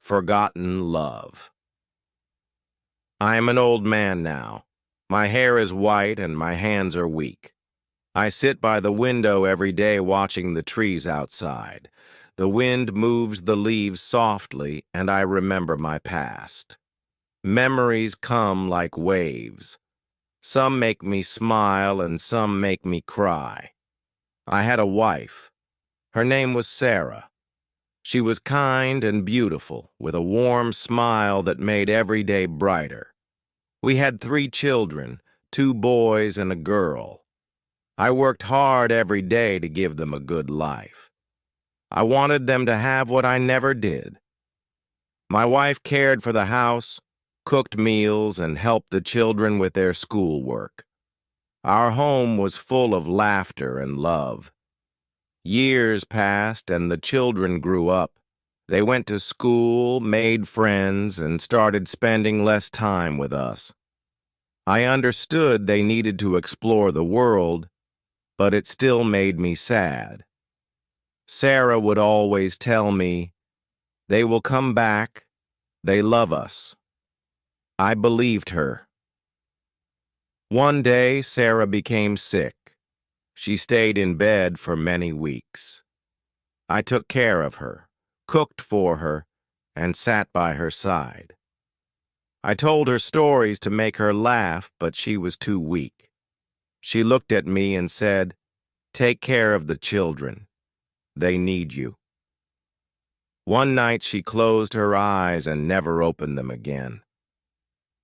Forgotten Love. I am an old man now. My hair is white and my hands are weak. I sit by the window every day watching the trees outside. The wind moves the leaves softly, and I remember my past. Memories come like waves. Some make me smile and some make me cry. I had a wife. Her name was Sarah. She was kind and beautiful, with a warm smile that made every day brighter. We had 3 children, 2 boys and a girl. I worked hard every day to give them a good life. I wanted them to have what I never did. My wife cared for the house, cooked meals, and helped the children with their schoolwork. Our home was full of laughter and love. Years passed and the children grew up. They went to school, made friends, and started spending less time with us. I understood they needed to explore the world, but it still made me sad. Sarah would always tell me, "They will come back. They love us." I believed her. One day, Sarah became sick. She stayed in bed for many weeks. I took care of her, cooked for her, and sat by her side. I told her stories to make her laugh, but she was too weak. She looked at me and said, "Take care of the children. They need you." One night she closed her eyes and never opened them again.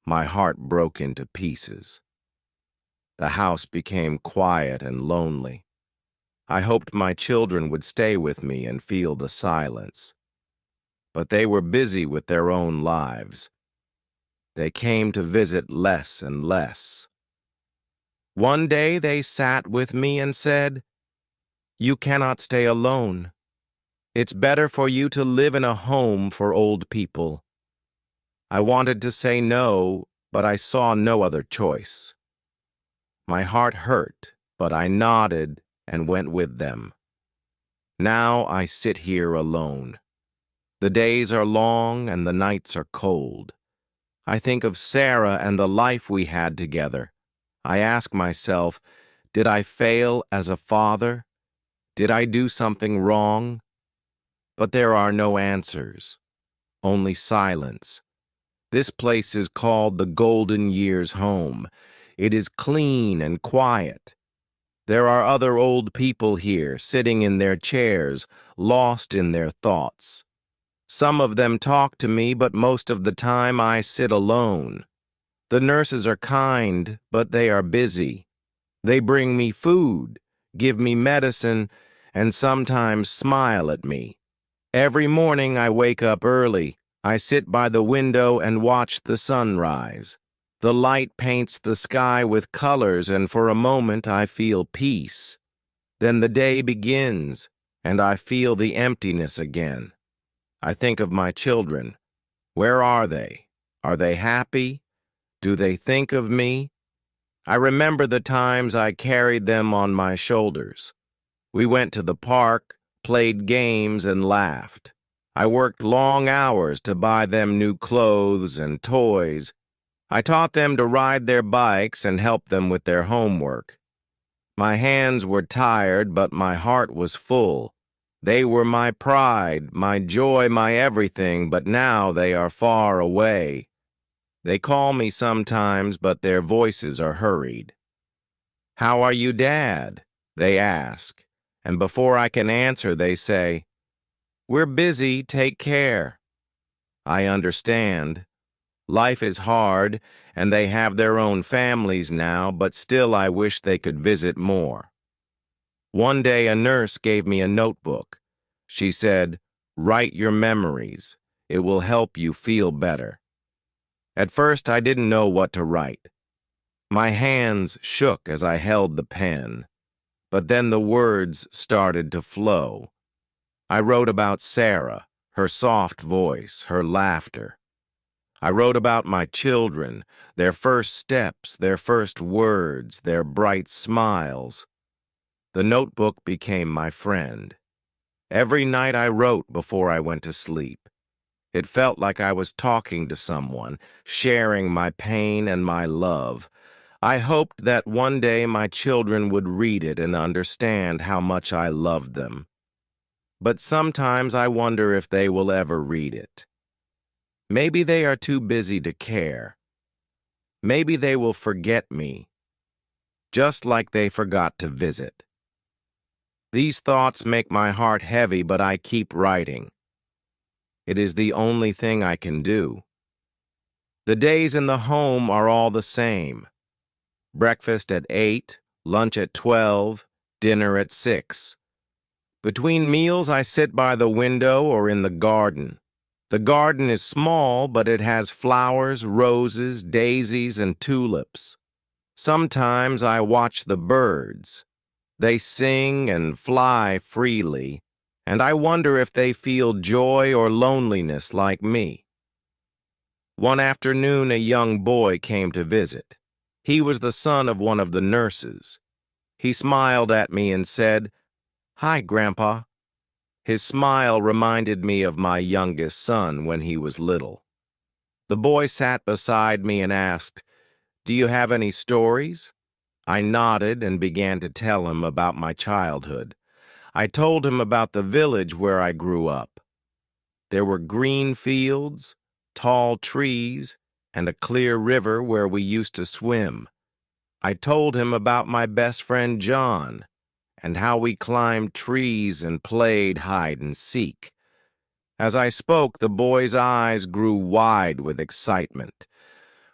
My heart broke into pieces. The house became quiet and lonely. I hoped my children would stay with me and feel the silence. But they were busy with their own lives. They came to visit less and less. One day they sat with me and said, "You cannot stay alone. It's better for you to live in a home for old people." I wanted to say no, but I saw no other choice. My heart hurt, but I nodded and went with them. Now I sit here alone. The days are long and the nights are cold. I think of Sarah and the life we had together. I ask myself, did I fail as a father? Did I do something wrong? But there are no answers, only silence. This place is called the Golden Years home. It is clean and quiet. There are other old people here, sitting in their chairs, lost in their thoughts. Some of them talk to me, but most of the time I sit alone. The nurses are kind, but they are busy. They bring me food, give me medicine, and sometimes smile at me. Every morning I wake up early. I sit by the window and watch the sunrise. The light paints the sky with colors, and for a moment I feel peace. Then the day begins, and I feel the emptiness again. I think of my children. Where are they? Are they happy? Do they think of me? I remember the times I carried them on my shoulders. We went to the park, played games, and laughed. I worked long hours to buy them new clothes and toys. I taught them to ride their bikes and helped them with their homework. My hands were tired, but my heart was full. They were my pride, my joy, my everything, but now they are far away. They call me sometimes, but their voices are hurried. "How are you, Dad?" they ask, and before I can answer, they say, "We're busy, take care." I understand. Life is hard, and they have their own families now, but still I wish they could visit more. One day a nurse gave me a notebook. She said, "Write your memories. It will help you feel better." At first I didn't know what to write. My hands shook as I held the pen, but then the words started to flow. I wrote about Sarah, her soft voice, her laughter. I wrote about my children, their first steps, their first words, their bright smiles. The notebook became my friend. Every night I wrote before I went to sleep. It felt like I was talking to someone, sharing my pain and my love. I hoped that one day my children would read it and understand how much I loved them. But sometimes I wonder if they will ever read it. Maybe they are too busy to care. Maybe they will forget me, just like they forgot to visit. These thoughts make my heart heavy, but I keep writing. It is the only thing I can do. The days in the home are all the same. Breakfast at 8, lunch at 12, dinner at 6. Between meals, I sit by the window or in the garden. The garden is small, but it has flowers, roses, daisies, and tulips. Sometimes I watch the birds. They sing and fly freely, and I wonder if they feel joy or loneliness like me. One afternoon, a young boy came to visit. He was the son of one of the nurses. He smiled at me and said, "Hi, Grandpa." His smile reminded me of my youngest son when he was little. The boy sat beside me and asked, "Do you have any stories?" I nodded and began to tell him about my childhood. I told him about the village where I grew up. There were green fields, tall trees, and a clear river where we used to swim. I told him about my best friend John, and how we climbed trees and played hide and seek. As I spoke, the boy's eyes grew wide with excitement.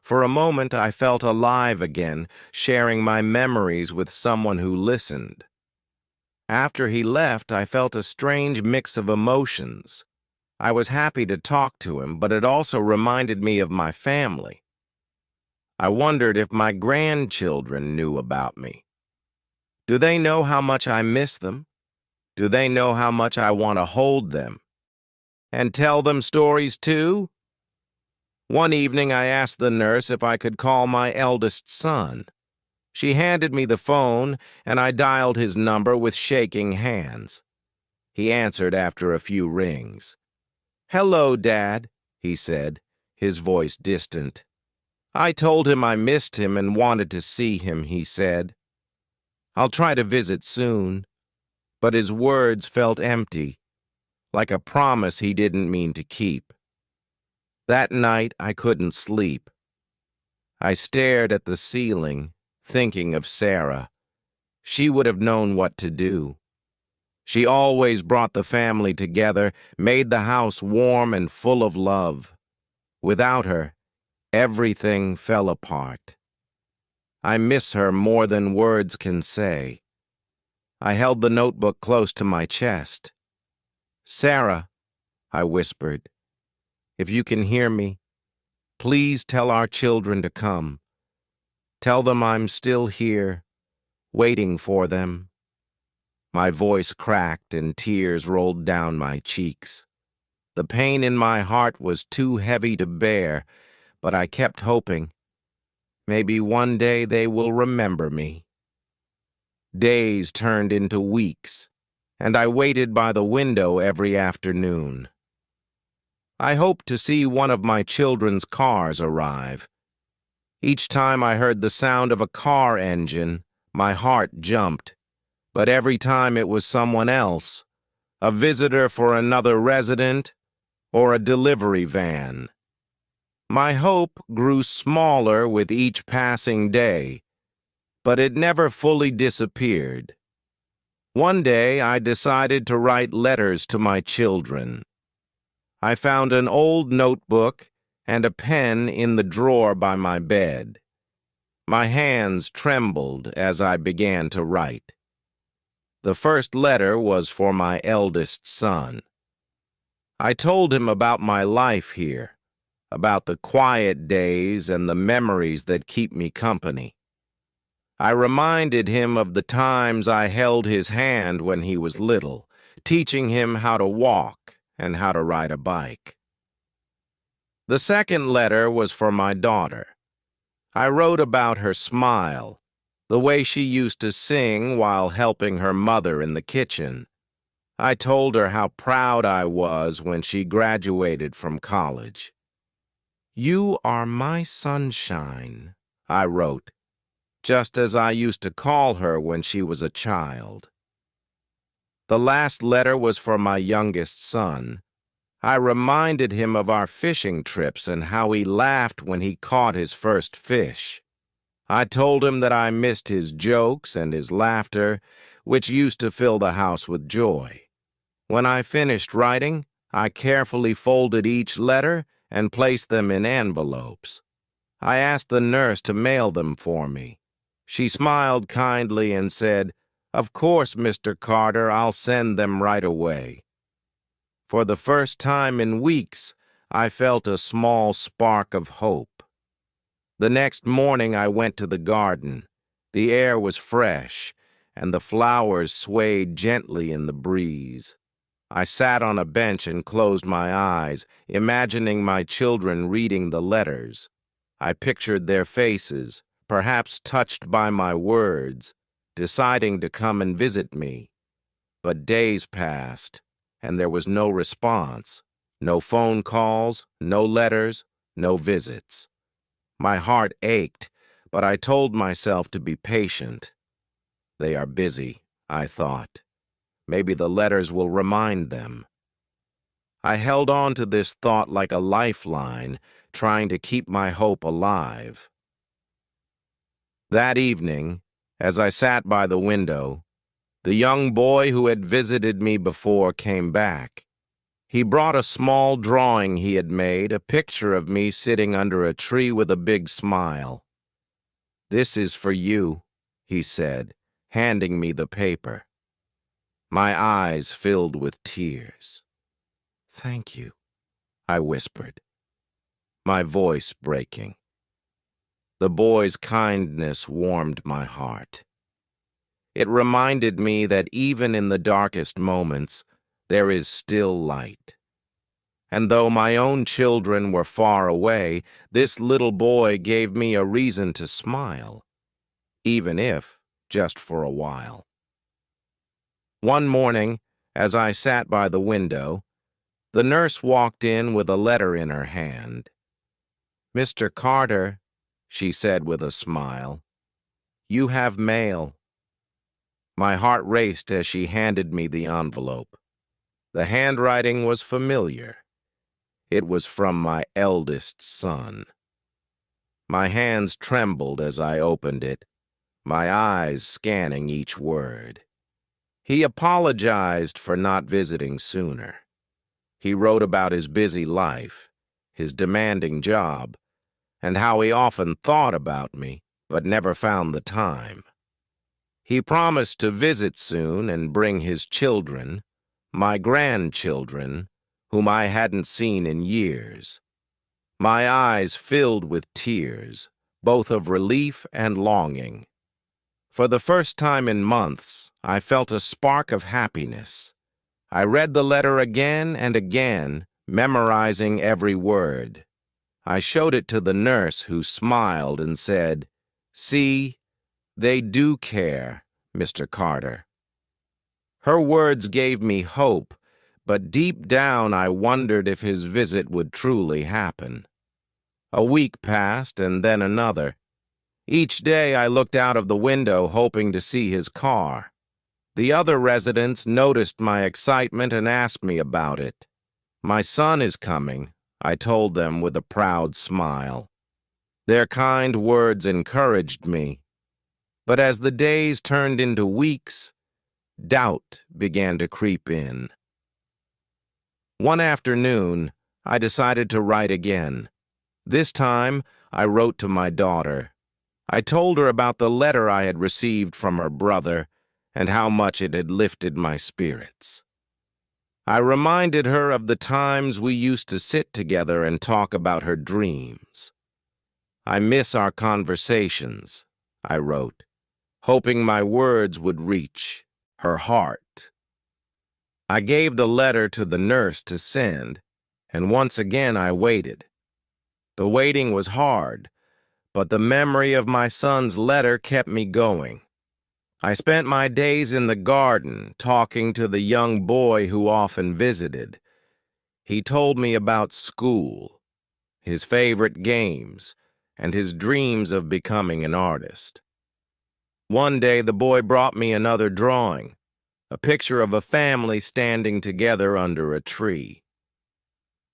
For a moment, I felt alive again, sharing my memories with someone who listened. After he left, I felt a strange mix of emotions. I was happy to talk to him, but it also reminded me of my family. I wondered if my grandchildren knew about me. Do they know how much I miss them? Do they know how much I want to hold them? And tell them stories too? One evening I asked the nurse if I could call my eldest son. She handed me the phone, and I dialed his number with shaking hands. He answered after a few rings. "Hello, Dad," he said, his voice distant. "I told him I missed him and wanted to see him," he said. "I'll try to visit soon." But his words felt empty, like a promise he didn't mean to keep. That night I couldn't sleep. I stared at the ceiling, thinking of Sarah. She would have known what to do. She always brought the family together, made the house warm and full of love. Without her, everything fell apart. I miss her more than words can say. I held the notebook close to my chest. "Sarah," I whispered, "if you can hear me, please tell our children to come. Tell them I'm still here, waiting for them." My voice cracked and tears rolled down my cheeks. The pain in my heart was too heavy to bear, but I kept hoping. Maybe one day they will remember me. Days turned into weeks, and I waited by the window every afternoon. I hoped to see one of my children's cars arrive. Each time I heard the sound of a car engine, my heart jumped. But every time it was someone else, a visitor for another resident, or a delivery van. My hope grew smaller with each passing day, but it never fully disappeared. One day I decided to write letters to my children. I found an old notebook and a pen in the drawer by my bed. My hands trembled as I began to write. The first letter was for my eldest son. I told him about my life here, about the quiet days and the memories that keep me company. I reminded him of the times I held his hand when he was little, teaching him how to walk and how to ride a bike. The second letter was for my daughter. I wrote about her smile, the way she used to sing while helping her mother in the kitchen. I told her how proud I was when she graduated from college. "You are my sunshine," I wrote, just as I used to call her when she was a child. The last letter was for my youngest son. I reminded him of our fishing trips and how he laughed when he caught his first fish. I told him that I missed his jokes and his laughter, which used to fill the house with joy. When I finished writing, I carefully folded each letter and placed them in envelopes. I asked the nurse to mail them for me. She smiled kindly and said, "Of course, Mr. Carter, I'll send them right away." For the first time in weeks, I felt a small spark of hope. The next morning I went to the garden. The air was fresh, and the flowers swayed gently in the breeze. I sat on a bench and closed my eyes, imagining my children reading the letters. I pictured their faces, perhaps touched by my words, deciding to come and visit me. But days passed, and there was no response, no phone calls, no letters, no visits. My heart ached, but I told myself to be patient. They are busy, I thought. Maybe the letters will remind them. I held on to this thought like a lifeline, trying to keep my hope alive. That evening, as I sat by the window, the young boy who had visited me before came back. He brought a small drawing he had made, a picture of me sitting under a tree with a big smile. "This is for you," he said, handing me the paper. My eyes filled with tears. "Thank you," I whispered, my voice breaking. The boy's kindness warmed my heart. It reminded me that even in the darkest moments, there is still light. And though my own children were far away, this little boy gave me a reason to smile, even if just for a while. One morning, as I sat by the window, the nurse walked in with a letter in her hand. "Mr. Carter," she said with a smile, "you have mail." My heart raced as she handed me the envelope. The handwriting was familiar. It was from my eldest son. My hands trembled as I opened it, my eyes scanning each word. He apologized for not visiting sooner. He wrote about his busy life, his demanding job, and how he often thought about me, but never found the time. He promised to visit soon and bring his children, my grandchildren, whom I hadn't seen in years. My eyes filled with tears, both of relief and longing. For the first time in months, I felt a spark of happiness. I read the letter again and again, memorizing every word. I showed it to the nurse, who smiled and said, "See, they do care, Mr. Carter." Her words gave me hope, but deep down I wondered if his visit would truly happen. A week passed, and then another. Each day I looked out of the window hoping to see his car. The other residents noticed my excitement and asked me about it. "My son is coming," I told them with a proud smile. Their kind words encouraged me. But as the days turned into weeks, doubt began to creep in. One afternoon, I decided to write again. This time, I wrote to my daughter. I told her about the letter I had received from her brother and how much it had lifted my spirits. I reminded her of the times we used to sit together and talk about her dreams. "I miss our conversations," I wrote, hoping my words would reach her heart. I gave the letter to the nurse to send, and once again I waited. The waiting was hard, but the memory of my son's letter kept me going. I spent my days in the garden talking to the young boy who often visited. He told me about school, his favorite games, and his dreams of becoming an artist. One day the boy brought me another drawing, a picture of a family standing together under a tree.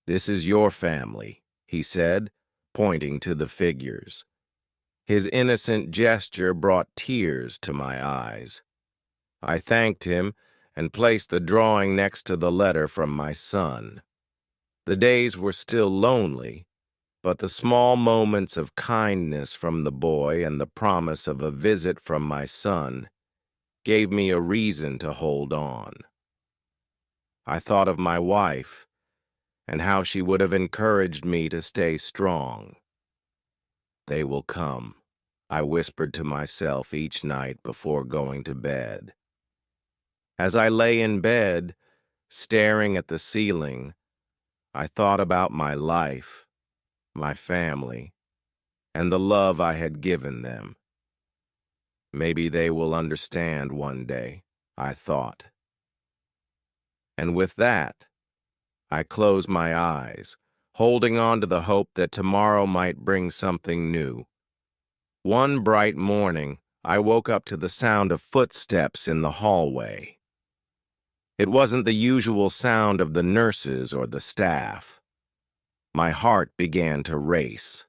"This is your family," he said, pointing to the figures. His innocent gesture brought tears to my eyes. I thanked him and placed the drawing next to the letter from my son. The days were still lonely, but the small moments of kindness from the boy and the promise of a visit from my son gave me a reason to hold on. I thought of my wife and how she would have encouraged me to stay strong. "They will come," I whispered to myself each night before going to bed. As I lay in bed, staring at the ceiling, I thought about my life, my family, and the love I had given them. Maybe they will understand one day, I thought. And with that, I closed my eyes, holding on to the hope that tomorrow might bring something new. One bright morning, I woke up to the sound of footsteps in the hallway. It wasn't the usual sound of the nurses or the staff. My heart began to race.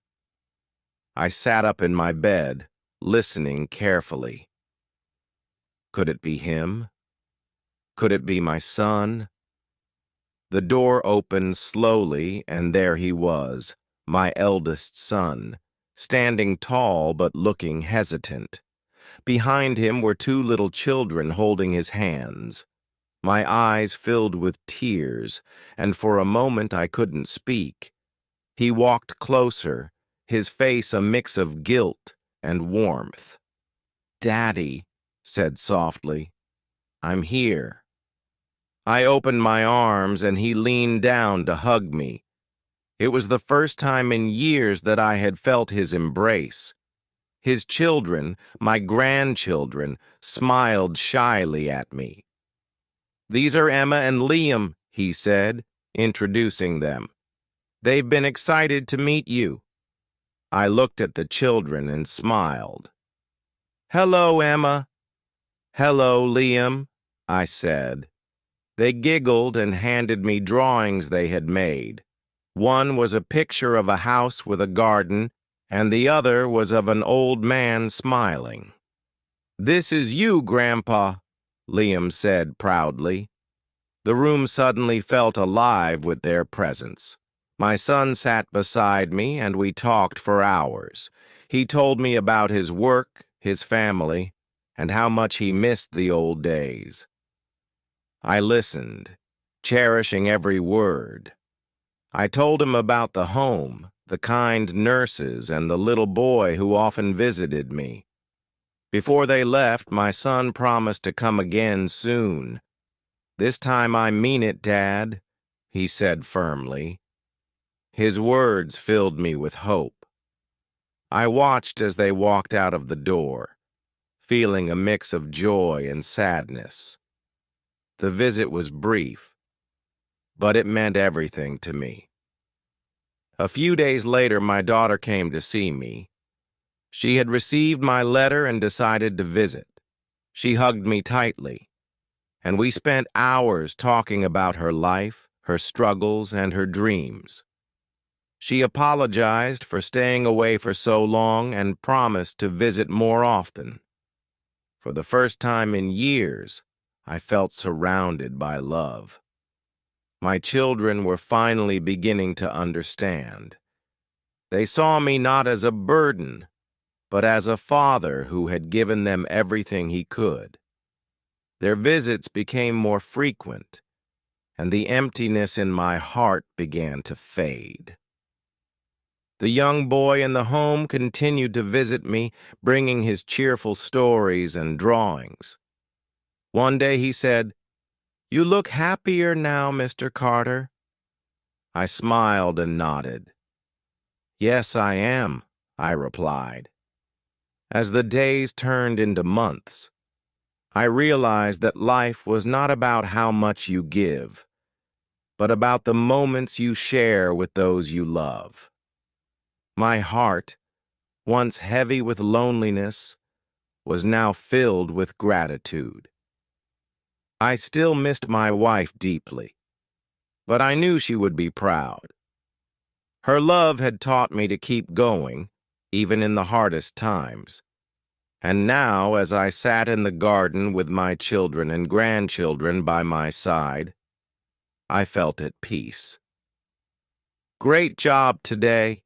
I sat up in my bed, listening carefully. Could it be him? Could it be my son? The door opened slowly, and there he was, my eldest son, standing tall but looking hesitant. Behind him were two little children holding his hands. My eyes filled with tears, and for a moment I couldn't speak. He walked closer, his face a mix of guilt and warmth. "Daddy," said softly, "I'm here." I opened my arms and he leaned down to hug me. It was the first time in years that I had felt his embrace. His children, my grandchildren, smiled shyly at me. "These are Emma and Liam," he said, introducing them. "They've been excited to meet you." I looked at the children and smiled. "Hello, Emma." "Hello, Liam," I said. They giggled and handed me drawings they had made. One was a picture of a house with a garden, and the other was of an old man smiling. "This is you, Grandpa," Liam said proudly. The room suddenly felt alive with their presence. My son sat beside me, and we talked for hours. He told me about his work, his family, and how much he missed the old days. I listened, cherishing every word. I told him about the home, the kind nurses, and the little boy who often visited me. Before they left, my son promised to come again soon. "This time I mean it, Dad," he said firmly. His words filled me with hope. I watched as they walked out of the door, feeling a mix of joy and sadness. The visit was brief, but it meant everything to me. A few days later, my daughter came to see me. She had received my letter and decided to visit. She hugged me tightly, and we spent hours talking about her life, her struggles, and her dreams. She apologized for staying away for so long and promised to visit more often. For the first time in years, I felt surrounded by love. My children were finally beginning to understand. They saw me not as a burden, but as a father who had given them everything he could. Their visits became more frequent, and the emptiness in my heart began to fade. The young boy in the home continued to visit me, bringing his cheerful stories and drawings. One day he said, "You look happier now, Mr. Carter." I smiled and nodded. "Yes, I am," I replied. As the days turned into months, I realized that life was not about how much you give, but about the moments you share with those you love. My heart, once heavy with loneliness, was now filled with gratitude. I still missed my wife deeply, but I knew she would be proud. Her love had taught me to keep going, even in the hardest times. And now, as I sat in the garden with my children and grandchildren by my side, I felt at peace. Great job today.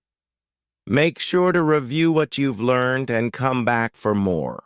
Make sure to review what you've learned and come back for more.